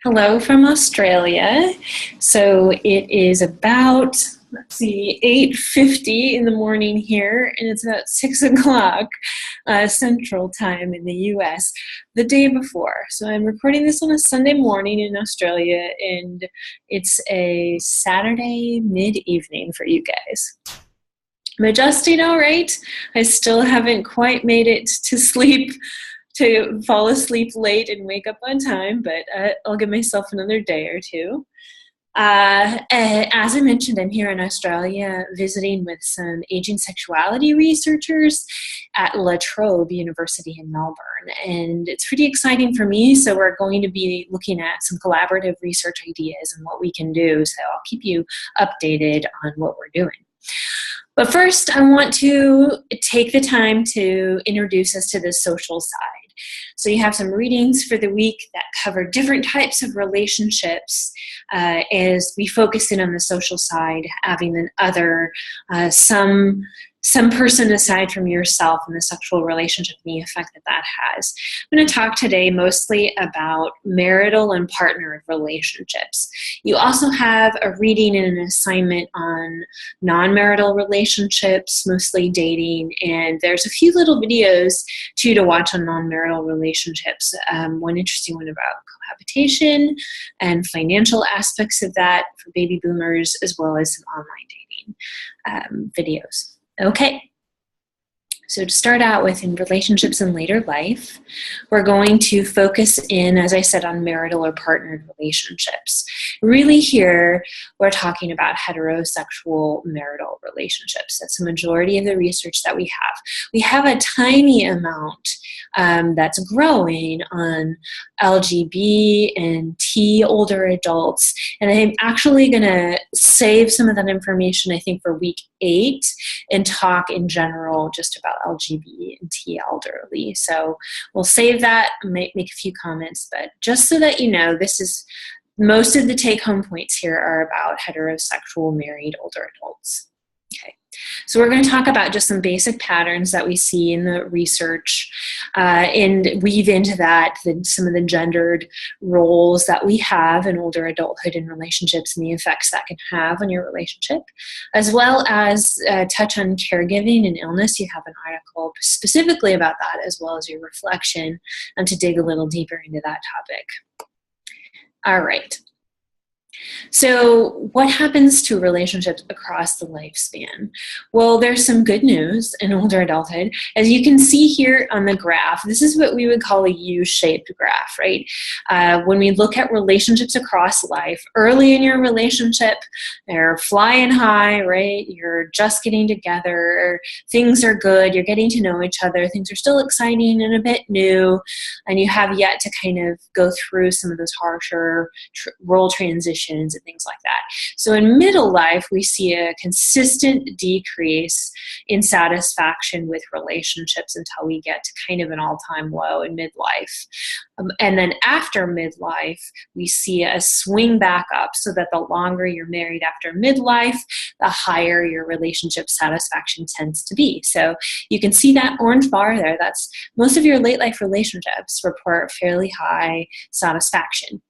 Hello from Australia. So it is about, 8:50 in the morning here, and it's about 6 o'clock Central Time in the US the day before. So I'm recording this on a Sunday morning in Australia, and it's a Saturday mid-evening for you guys. I'm adjusting all right. I still haven't quite made it to sleep to fall asleep late and wake up on time, but I'll give myself another day or two. As I mentioned, I'm here in Australia visiting with some aging sexuality researchers at La Trobe University in Melbourne, and it's pretty exciting for me. So we're going to be looking at some collaborative research ideas and what we can do. So I'll keep you updated on what we're doing. But first, I want to take the time to introduce us to the social side. So you have some readings for the week that cover different types of relationships as we focus in on the social side, having an other, some person aside from yourself and the sexual relationship and the effect that that has. I'm going to talk today mostly about marital and partnered relationships. You also have a reading and an assignment on non-marital relationships, mostly dating, and there's a few little videos too to watch on non-marital relationships. One interesting one about cohabitation and financial aspects of that for baby boomers, as well as some online dating videos. Okay, so to start out with, in relationships in later life, we're going to focus in, as I said, on marital or partnered relationships. Really here, we're talking about heterosexual marital relationships. That's the majority of the research that we have. We have a tiny amount that's growing on LGB and T older adults, and I'm actually going to save some of that information, I think, for week 8 and talk in general just about LGB and T elderly. So we'll save that and make a few comments, but just so that you know, this is most of the take-home points here are about heterosexual married older adults. Okay. So we're going to talk about just some basic patterns that we see in the research and weave into that some of the gendered roles that we have in older adulthood and relationships and the effects that can have on your relationship, as well as touch on caregiving and illness. You have an article specifically about that, as well as your reflection, and to dig a little deeper into that topic. All right. So what happens to relationships across the lifespan? Well, there's some good news in older adulthood. As you can see here on the graph, this is what we would call a U-shaped graph, right? When we look at relationships across life, early in your relationship, they're flying high, right? You're just getting together, things are good, you're getting to know each other, things are still exciting and a bit new, and you have yet to kind of go through some of those harsher role transitions and things like that. So in middle life, we see a consistent decrease in satisfaction with relationships until we get to kind of an all-time low in midlife. And then after midlife, we see a swing back up, so that the longer you're married after midlife, the higher your relationship satisfaction tends to be. So you can see that orange bar there. That's most of your late life relationships report fairly high satisfaction.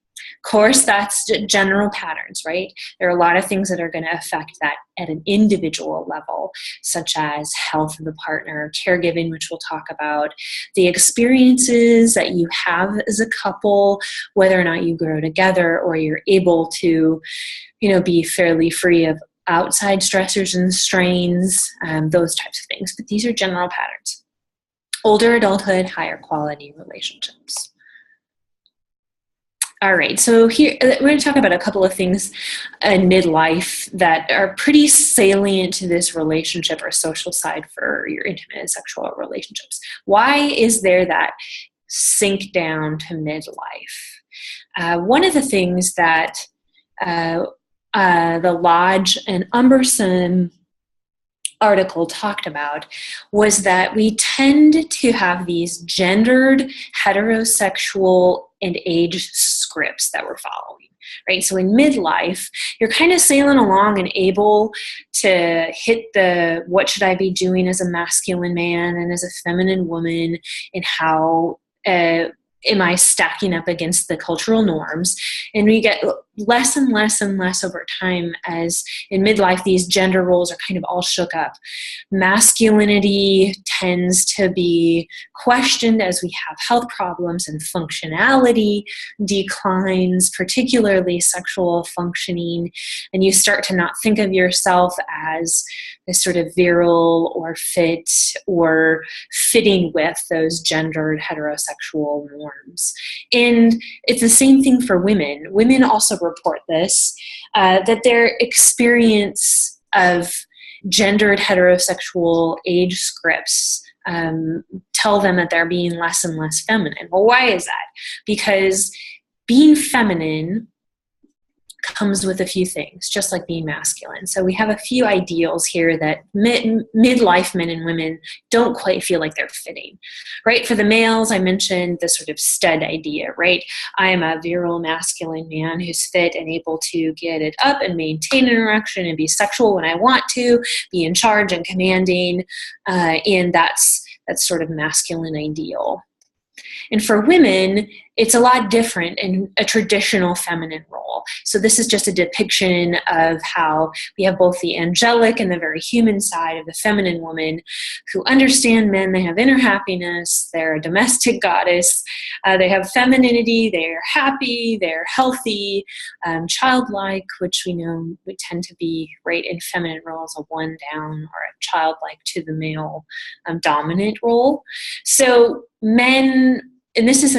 Of course, that's general patterns, right? There are a lot of things that are going to affect that at an individual level, such as health of the partner, caregiving, which we'll talk about, the experiences that you have as a couple, whether or not you grow together or you're able to, be fairly free of outside stressors and strains, those types of things. But these are general patterns. Older adulthood, higher quality relationships. All right, so here we're going to talk about a couple of things in midlife that are pretty salient to this relationship or social side for your intimate and sexual relationships. Why is there that sink down to midlife? One of the things that the Lodge and Umberson article talked about was that we tend to have these gendered, heterosexual, and age scripts that we're following, right? So in midlife, you're kind of sailing along and able to hit the what should I be doing as a masculine man and as a feminine woman, and how am I stacking up against the cultural norms? And we get less and less and less over time as in midlife, these gender roles are kind of all shook up. Masculinity tends to be questioned as we have health problems and functionality declines, particularly sexual functioning, and you start to not think of yourself as this sort of virile or fit or fitting with those gendered heterosexual norms. And it's the same thing for women. Women also report this, that their experience of gendered heterosexual age scripts tell them that they're being less and less feminine. Well, why is that? Because being feminine comes with a few things, just like being masculine. So we have a few ideals here that midlife men and women don't quite feel like they're fitting, right? For the males, I mentioned the sort of stud idea, right? I am a virile masculine man who's fit and able to get it up and maintain an erection and be sexual when I want to, be in charge and commanding, and that's sort of masculine ideal. And for women, it's a lot different in a traditional feminine role. So this is just a depiction of how we have both the angelic and the very human side of the feminine woman who understand men. They have inner happiness. They're a domestic goddess. They have femininity. They're happy. They're healthy, childlike, which we know we tend to be right in feminine roles, a one down or a childlike to the male dominant role. So men, and this is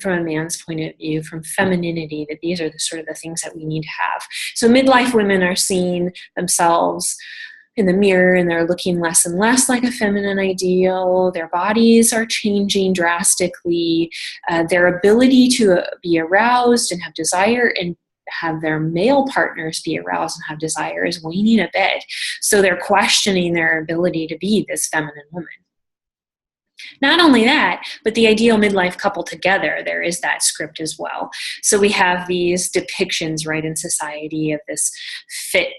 from a man's point of view, from femininity, that these are the sort of the things that we need to have. So midlife women are seeing themselves in the mirror and they're looking less and less like a feminine ideal. Their bodies are changing drastically. Their ability to be aroused and have desire and have their male partners be aroused and have desire is waning a bit. So they're questioning their ability to be this feminine woman. Not only that, but the ideal midlife couple together, there is that script as well. So we have these depictions, right, in society of this fit,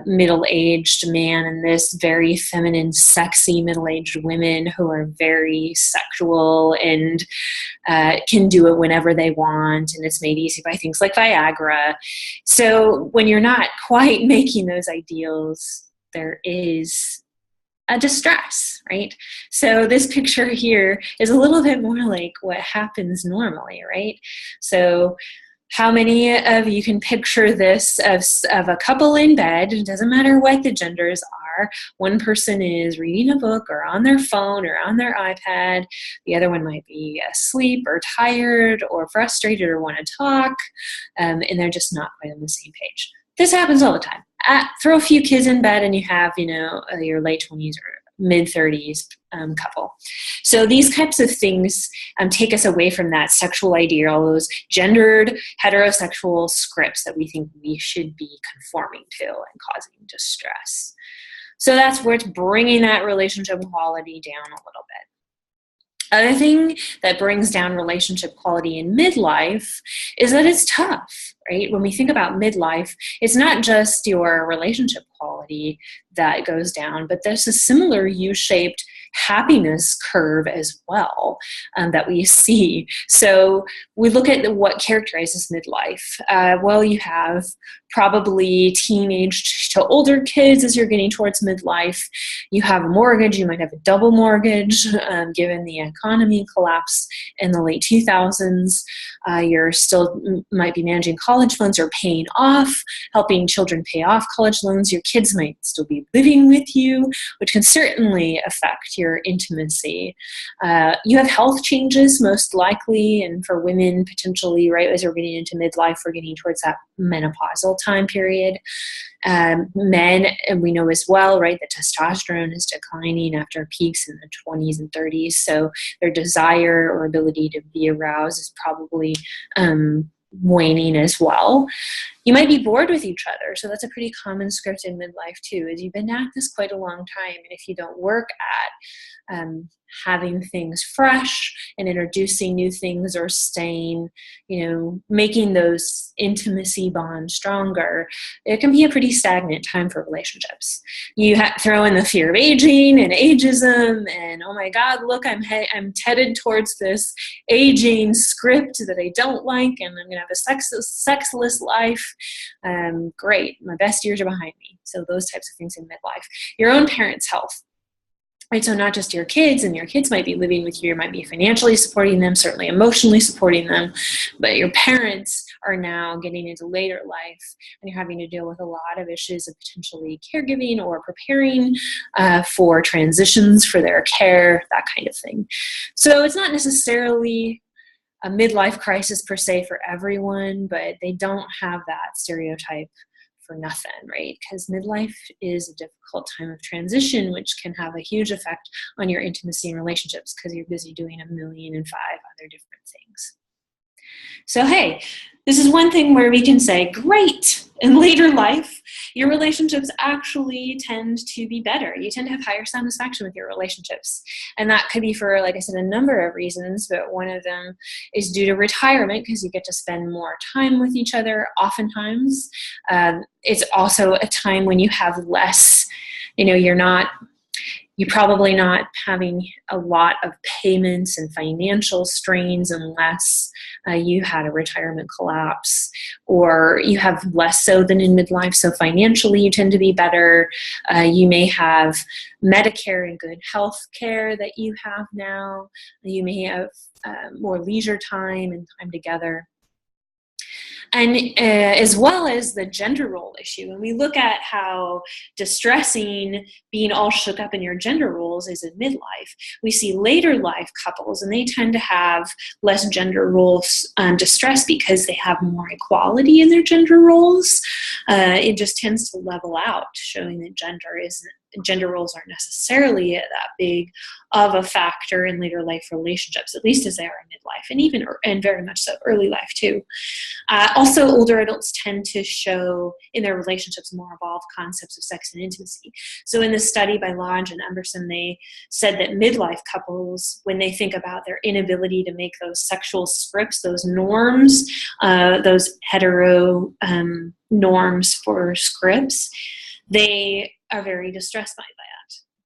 middle-aged man and this very feminine, sexy middle-aged women who are very sexual and can do it whenever they want, and it's made easy by things like Viagra. So when you're not quite making those ideals, there is a distress, right? So this picture here is a little bit more like what happens normally, right? So how many of you can picture this of a couple in bed? It doesn't matter what the genders are. One person is reading a book or on their phone or on their iPad. The other one might be asleep or tired or frustrated or want to talk, and they're just not quite on the same page. This happens all the time. Throw a few kids in bed and you have, your late 20s or mid 30s couple. So these types of things take us away from that sexual ideal, those gendered heterosexual scripts that we think we should be conforming to and causing distress. So that's where it's bringing that relationship quality down a little bit. Other thing that brings down relationship quality in midlife is that it's tough, right? When we think about midlife, it's not just your relationship quality that goes down, but there's a similar U-shaped happiness curve as well that we see. So we look at what characterizes midlife. Well, you have probably teenage to older kids as you're getting towards midlife. You have a mortgage. You might have a double mortgage given the economy collapse in the late 2000s. You're still might be managing college funds or paying off, helping children pay off college loans. Your kids might still be living with you, which can certainly affect your intimacy. You have health changes most likely, and for women potentially, right, as we're getting into midlife, we're getting towards that menopausal time period. Men, and we know as well, right, that testosterone is declining after peaks in the 20s and 30s. So their desire or ability to be aroused is probably waning as well. You might be bored with each other. So that's a pretty common script in midlife too, is you've been at this quite a long time. And if you don't work at having things fresh and introducing new things, or staying, making those intimacy bonds stronger, it can be a pretty stagnant time for relationships. You throw in the fear of aging and ageism, and oh my God, look, I'm headed towards this aging script that I don't like, and I'm gonna have a sexless life. Great, my best years are behind me. So those types of things in midlife. Your own parents' health. Right, so not just your kids, and your kids might be living with you, might be financially supporting them, certainly emotionally supporting them, but your parents are now getting into later life, and you're having to deal with a lot of issues of potentially caregiving or preparing for transitions for their care, that kind of thing. So it's not necessarily a midlife crisis per se for everyone, but they don't have that stereotype for nothing, right? Because midlife is a difficult time of transition, which can have a huge effect on your intimacy and relationships because you're busy doing 1,000,005 other different things. So, hey, this is one thing where we can say, great, in later life, your relationships actually tend to be better. You tend to have higher satisfaction with your relationships. And that could be for, like I said, a number of reasons, but one of them is due to retirement, because you get to spend more time with each other oftentimes. It's also a time when you have less, you're probably not having a lot of payments and financial strains unless you had a retirement collapse, or you have less so than in midlife. So financially, you tend to be better. You may have Medicare and good health care that you have now. You may have more leisure time and time together. And as well as the gender role issue. When we look at how distressing being all shook up in your gender roles is in midlife, we see later life couples, and they tend to have less gender roles distress because they have more equality in their gender roles. It just tends to level out, showing that gender roles aren't necessarily that big of a factor in later life relationships, at least as they are in midlife, and very much so early life too. Also, older adults tend to show in their relationships more evolved concepts of sex and intimacy. So in this study by Lodge and Emberson, they said that midlife couples, when they think about their inability to make those sexual scripts, those norms, those hetero norms for scripts, they are very distressed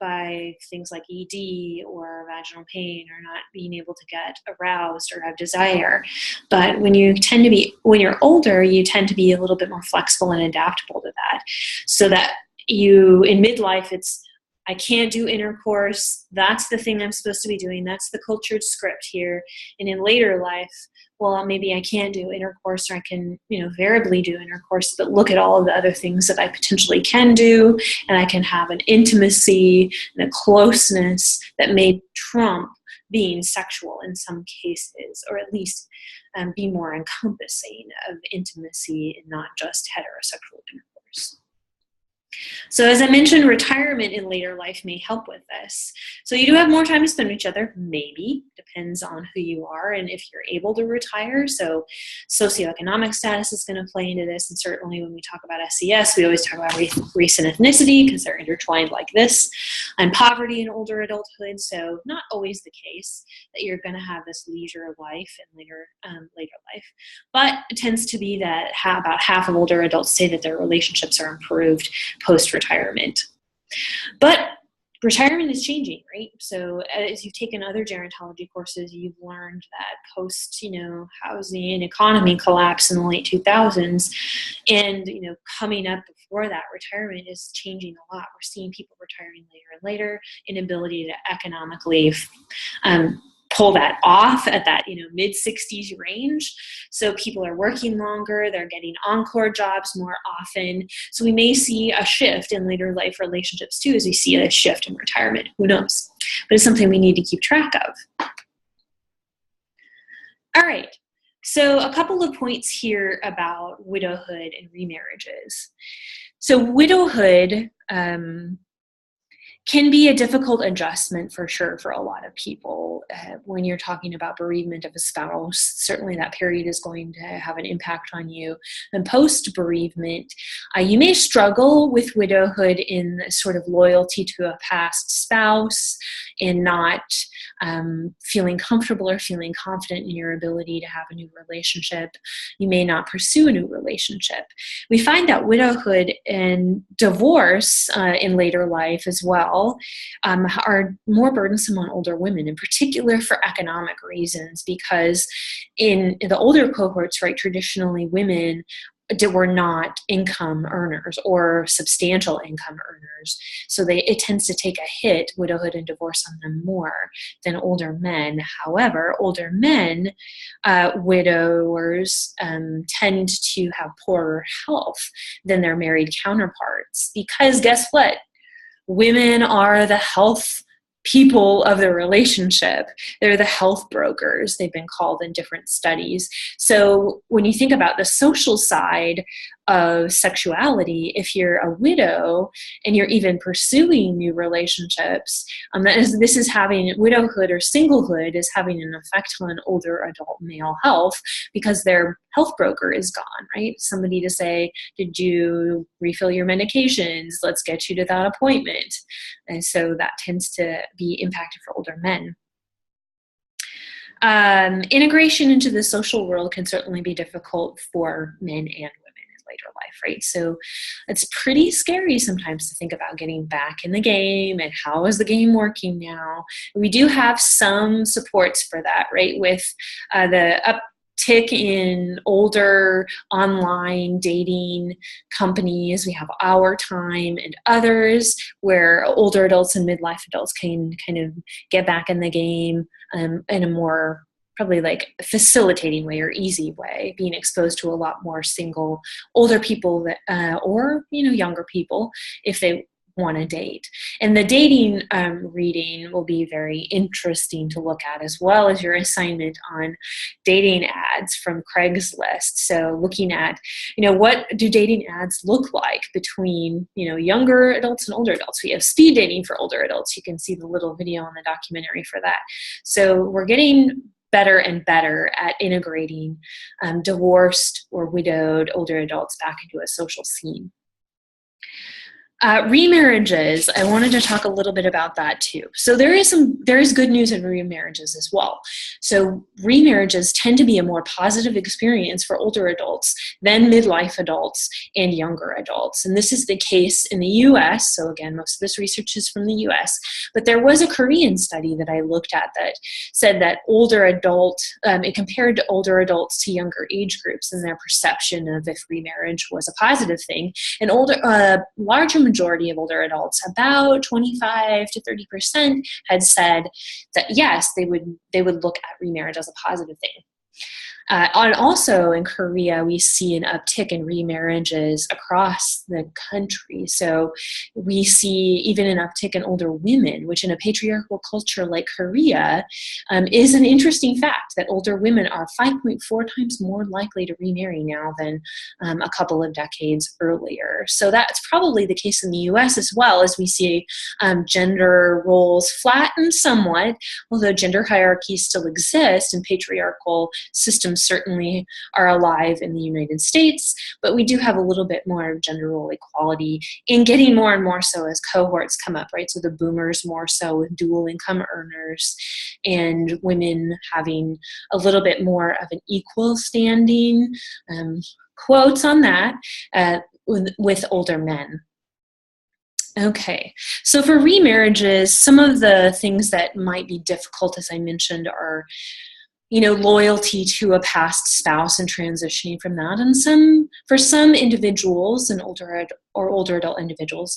by things like ED or vaginal pain, or not being able to get aroused or have desire. But when you're older, you tend to be a little bit more flexible and adaptable to that. So that in midlife, it's, I can't do intercourse. That's the thing I'm supposed to be doing. That's the cultured script here. And in later life, well, maybe I can't do intercourse, or I can, variably do intercourse, but look at all of the other things that I potentially can do, and I can have an intimacy and a closeness that may trump being sexual in some cases, or at least be more encompassing of intimacy and not just heterosexual intercourse. So as I mentioned, retirement in later life may help with this. So you do have more time to spend with each other, maybe, depends on who you are and if you're able to retire. So socioeconomic status is going to play into this, and certainly when we talk about SES, we always talk about race and ethnicity because they're intertwined like this, and poverty in older adulthood. So not always the case that you're going to have this leisure life in later life, but it tends to be that about half of older adults say that their relationships are improved post-retirement. But retirement is changing, right? So as you've taken other gerontology courses, you've learned that post, housing and economy collapse in the late 2000s, and, coming up before that, retirement is changing a lot. We're seeing people retiring later and later, inability to economically pull that off at that mid-60s range. So people are working longer, they're getting encore jobs more often. So we may see a shift in later life relationships too, as we see a shift in retirement. Who knows? But it's something we need to keep track of. All right. So a couple of points here about widowhood and remarriages. So widowhood can be a difficult adjustment for sure for a lot of people. When you're talking about bereavement of a spouse, certainly that period is going to have an impact on you. And post-bereavement, you may struggle with widowhood in sort of loyalty to a past spouse and not feeling comfortable or feeling confident in your ability to have a new relationship. You may not pursue a new relationship. We find that widowhood and divorce in later life as well are more burdensome on older women, in particular for economic reasons, because in the older cohorts, right, traditionally women were not income earners or substantial income earners. So it tends to take a hit, widowhood and divorce, on them more than older men. However, older men, widowers, tend to have poorer health than their married counterparts, because guess what? Women are the health people of the relationship. They're the health brokers, they've been called in different studies. So when you think about the social side of sexuality, if you're a widow and you're even pursuing new relationships, this is having, widowhood or singlehood is having an effect on older adult male health, because their health broker is gone, right? Somebody to say, did you refill your medications? Let's get you to that appointment. And so that tends to be impacted for older men. Integration into the social world can certainly be difficult for men and women in later life, right? So it's pretty scary sometimes to think about getting back in the game and how is the game working now. We do have some supports for that, right? With the uptick in older online dating companies, we have Our Time and others, where older adults and midlife adults can kind of get back in the game in a more probably like facilitating way or easy way, being exposed to a lot more single older people that, or younger people if they want to date. And the dating reading will be very interesting to look at, as well as your assignment on dating ads from Craigslist. So looking at, what do dating ads look like between, younger adults and older adults. We have speed dating for older adults. You can see the little video on the documentary for that. So we're getting better and better at integrating divorced or widowed older adults back into a social scene. Remarriages, I wanted to talk a little bit about that too. So there is good news in remarriages as well. So remarriages tend to be a more positive experience for older adults than midlife adults and younger adults. And this is the case in the US. So again, most of this research is from the US, but there was a Korean study that I looked at that said that it compared to older adults to younger age groups and their perception of if remarriage was a positive thing. And larger majority of older adults, about 25 to 30%, had said that yes, they would look at remarriage as a positive thing. And also in Korea, we see an uptick in remarriages across the country. So we see even an uptick in older women, which in a patriarchal culture like Korea is an interesting fact, that older women are 5.4 times more likely to remarry now than a couple of decades earlier. So that's probably the case in the US as well, as we see gender roles flatten somewhat, although gender hierarchies still exist and patriarchal systems certainly are alive in the United States, but we do have a little bit more gender role equality, and getting more and more so as cohorts come up, right? So the boomers more so with dual income earners, and women having a little bit more of an equal standing, quotes on that, with older men. Okay, so for remarriages, some of the things that might be difficult, as I mentioned, are loyalty to a past spouse and transitioning from that. And for some individuals and older adult individuals,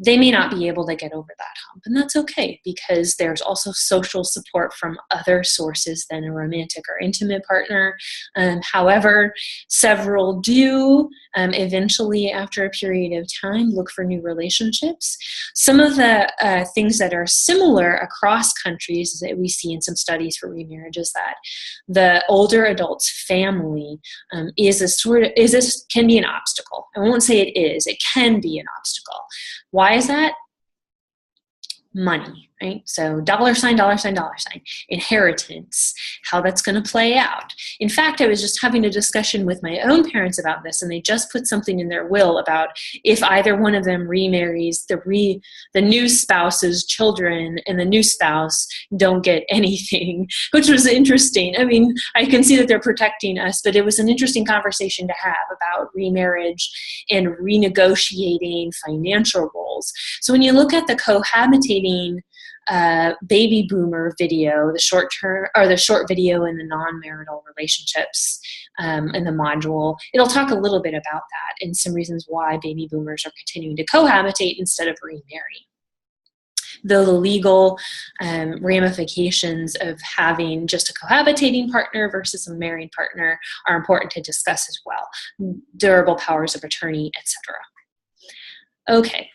they may not be able to get over that hump. And that's okay, because there's also social support from other sources than a romantic or intimate partner. However, several do eventually, after a period of time, look for new relationships. Some of the things that are similar across countries that we see in some studies for remarriage is that the older adult's family can be an obstacle. I won't say it is, it can be an obstacle. Why is that? money, right? So dollar sign, dollar sign, dollar sign. Inheritance, how that's going to play out. In fact, I was just having a discussion with my own parents about this, and they just put something in their will about if either one of them remarries, the new spouse's children and the new spouse don't get anything, which was interesting. I mean, I can see that they're protecting us, but it was an interesting conversation to have about remarriage and renegotiating financial roles. So when you look at the cohabitating baby boomer video, the short video in the non-marital relationships in the module, it'll talk a little bit about that and some reasons why baby boomers are continuing to cohabitate instead of remarry. Though the legal ramifications of having just a cohabitating partner versus a married partner are important to discuss as well. Durable powers of attorney, etc. Okay.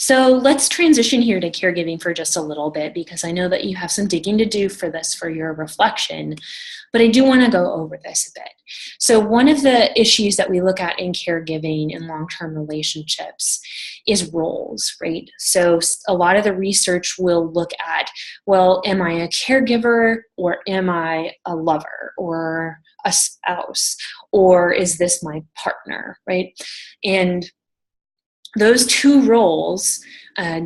So let's transition here to caregiving for just a little bit, because I know that you have some digging to do for this for your reflection, but I do want to go over this a bit. So one of the issues that we look at in caregiving in long-term relationships is roles, right? So a lot of the research will look at, well, am I a caregiver or am I a lover or a spouse, or is this my partner, right? And those two roles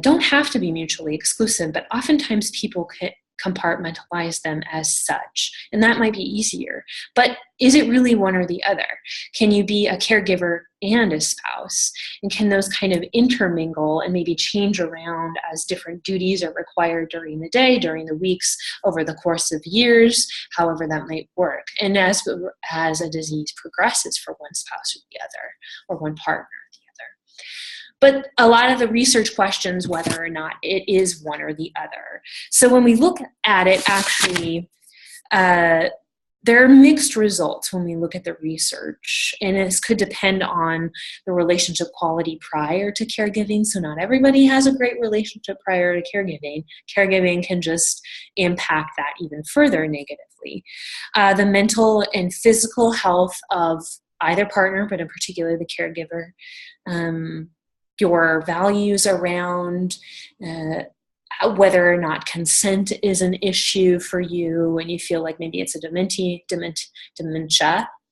don't have to be mutually exclusive, but oftentimes people compartmentalize them as such, and that might be easier. But is it really one or the other? Can you be a caregiver and a spouse? And can those kind of intermingle and maybe change around as different duties are required during the day, during the weeks, over the course of years, however that might work? And as a disease progresses for one spouse or the other, or one partner. But a lot of the research questions whether or not it is one or the other. So when we look at it, actually, there are mixed results when we look at the research. And this could depend on the relationship quality prior to caregiving. So not everybody has a great relationship prior to caregiving. Caregiving can just impact that even further negatively. The mental and physical health of either partner, but in particular the caregiver, your values around whether or not consent is an issue for you, and you feel like maybe it's a dementia,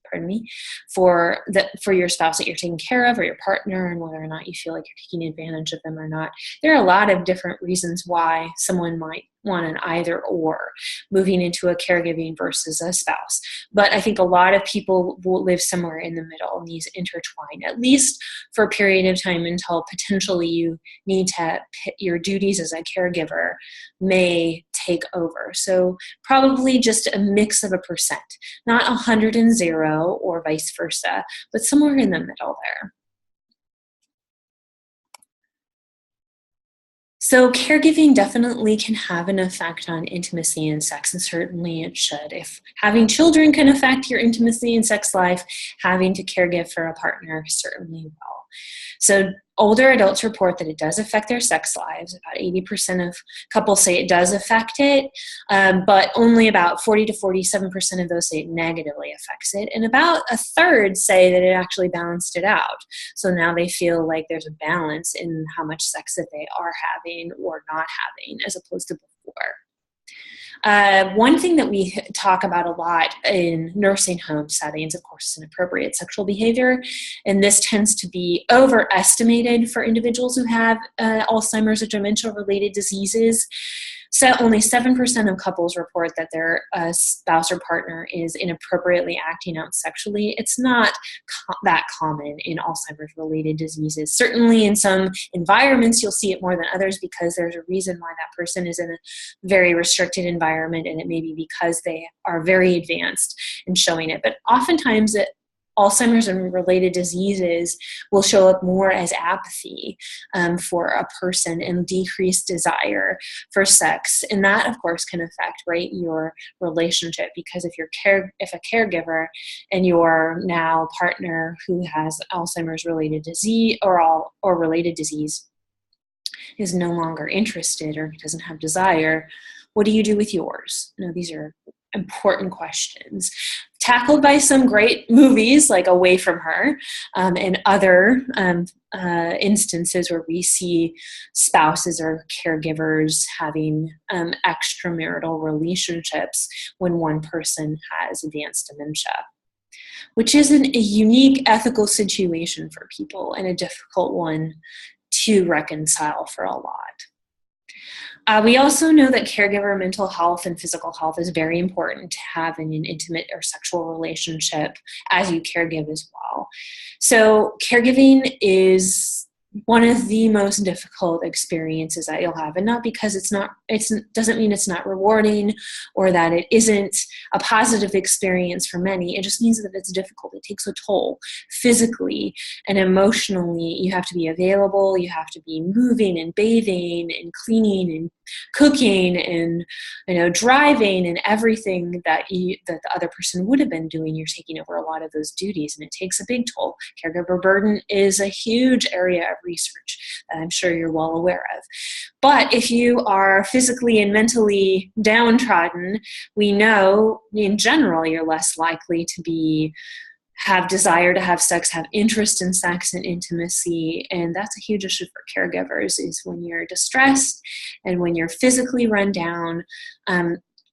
pardon me, for your spouse that you're taking care of, or your partner, and whether or not you feel like you're taking advantage of them or not. There are a lot of different reasons why someone might want an either or, moving into a caregiving versus a spouse. But I think a lot of people will live somewhere in the middle, and these intertwine, at least for a period of time until potentially you need to, your duties as a caregiver may take over. So probably just a mix of a percent, not 100 and 0 or vice versa, but somewhere in the middle there. So caregiving definitely can have an effect on intimacy and sex, and certainly it should. If having children can affect your intimacy and sex life, having to caregive for a partner certainly will. So older adults report that it does affect their sex lives. About 80% of couples say it does affect it, but only about 40 to 47% of those say it negatively affects it. And about a third say that it actually balanced it out. So now they feel like there's a balance in how much sex that they are having or not having as opposed to before. One thing that we talk about a lot in nursing home settings, of course, is inappropriate sexual behavior, and this tends to be overestimated for individuals who have Alzheimer's or dementia-related diseases. So only 7% of couples report that their spouse or partner is inappropriately acting out sexually. It's not that common in Alzheimer's-related diseases. Certainly in some environments you'll see it more than others because there's a reason why that person is in a very restricted environment, and it may be because they are very advanced in showing it. But oftentimes Alzheimer's and related diseases will show up more as apathy for a person and decreased desire for sex. And that, of course, can affect, right, your relationship, because if a caregiver and your now partner who has Alzheimer's related disease or related disease is no longer interested or doesn't have desire, what do you do with yours? These are important questions. tackled by some great movies like Away from Her, and other instances where we see spouses or caregivers having extramarital relationships when one person has advanced dementia, which is a unique ethical situation for people and a difficult one to reconcile for a lot. We also know that caregiver mental health and physical health is very important to have in an intimate or sexual relationship as you caregive as well. So caregiving is one of the most difficult experiences that you'll have, and not because it doesn't mean it's not rewarding or that it isn't a positive experience for many. It just means that it's difficult. It takes a toll physically and emotionally. You have to be available. You have to be moving and bathing and cleaning and cooking and driving and everything that the other person would have been doing. You're taking over a lot of those duties, and it takes a big toll. Caregiver burden is a huge area of research that I'm sure you're well aware of. But if you are physically and mentally downtrodden, we know in general you're less likely to have desire to have sex, have interest in sex and intimacy. And that's a huge issue for caregivers, is when you're distressed and when you're physically run down,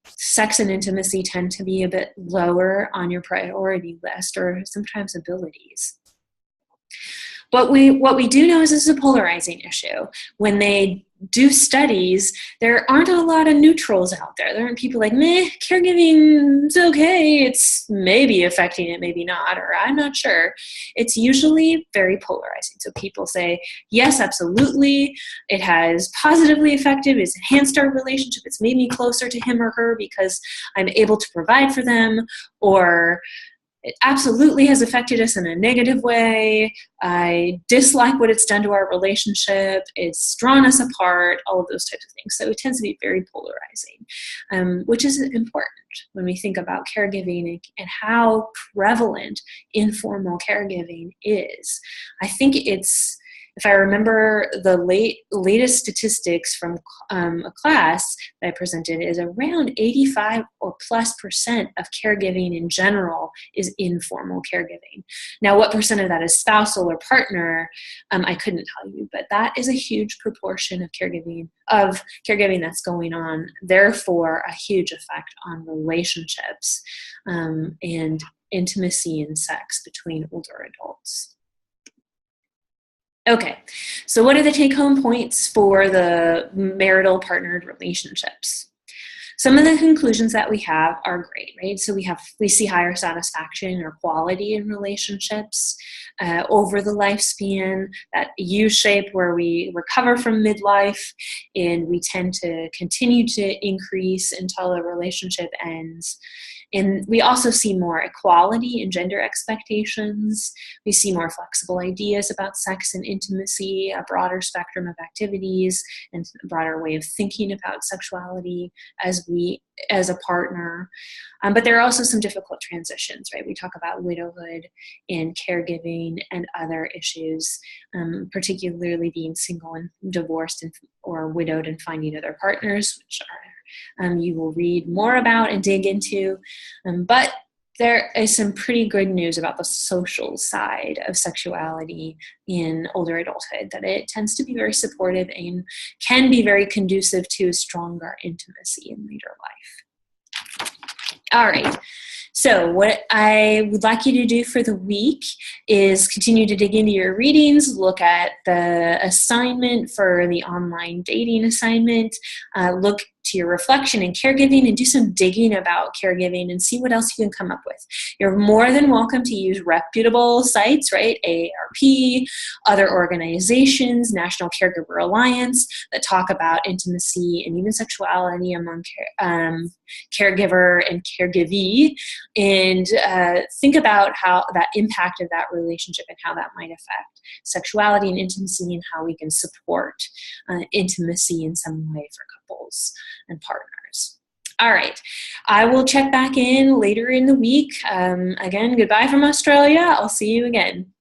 sex and intimacy tend to be a bit lower on your priority list, or sometimes abilities. But what we do know is this is a polarizing issue. When they do studies, there aren't a lot of neutrals out there. There aren't people like, meh, caregiving's okay, it's maybe affecting it, maybe not, or I'm not sure. It's usually very polarizing. So people say, yes, absolutely, it has positively affected, it's enhanced our relationship, it's made me closer to him or her because I'm able to provide for them, or it absolutely has affected us in a negative way. I dislike what it's done to our relationship. It's drawn us apart, all of those types of things. So it tends to be very polarizing, which is important when we think about caregiving and how prevalent informal caregiving is. I think if I remember the latest statistics from a class that I presented, is around 85 or plus % of caregiving in general is informal caregiving. Now, what % of that is spousal or partner, I couldn't tell you, but that is a huge proportion of caregiving that's going on, therefore a huge effect on relationships and intimacy and sex between older adults. Okay, so what are the take-home points for the marital partnered relationships? Some of the conclusions that we have are great, right? So we see higher satisfaction or quality in relationships over the lifespan, that U-shape where we recover from midlife and we tend to continue to increase until the relationship ends. And we also see more equality in gender expectations. We see more flexible ideas about sex and intimacy, a broader spectrum of activities, and a broader way of thinking about sexuality as a partner. But there are also some difficult transitions, right? We talk about widowhood and caregiving and other issues, particularly being single and divorced or widowed and finding other partners, which are you will read more about and dig into. But there is some pretty good news about the social side of sexuality in older adulthood, that it tends to be very supportive and can be very conducive to stronger intimacy in later life. All right. So what I would like you to do for the week is continue to dig into your readings, look at the assignment for the online dating assignment, look to your reflection and caregiving, and do some digging about caregiving and see what else you can come up with. You're more than welcome to use reputable sites, right? AARP, other organizations, National Caregiver Alliance, that talk about intimacy and even sexuality among caregiver and caregivee, and think about how that impact of that relationship and how that might affect sexuality and intimacy, and how we can support intimacy in some way for couples and partners. All right, I will check back in later in the week. Again, goodbye from Australia. I'll see you again.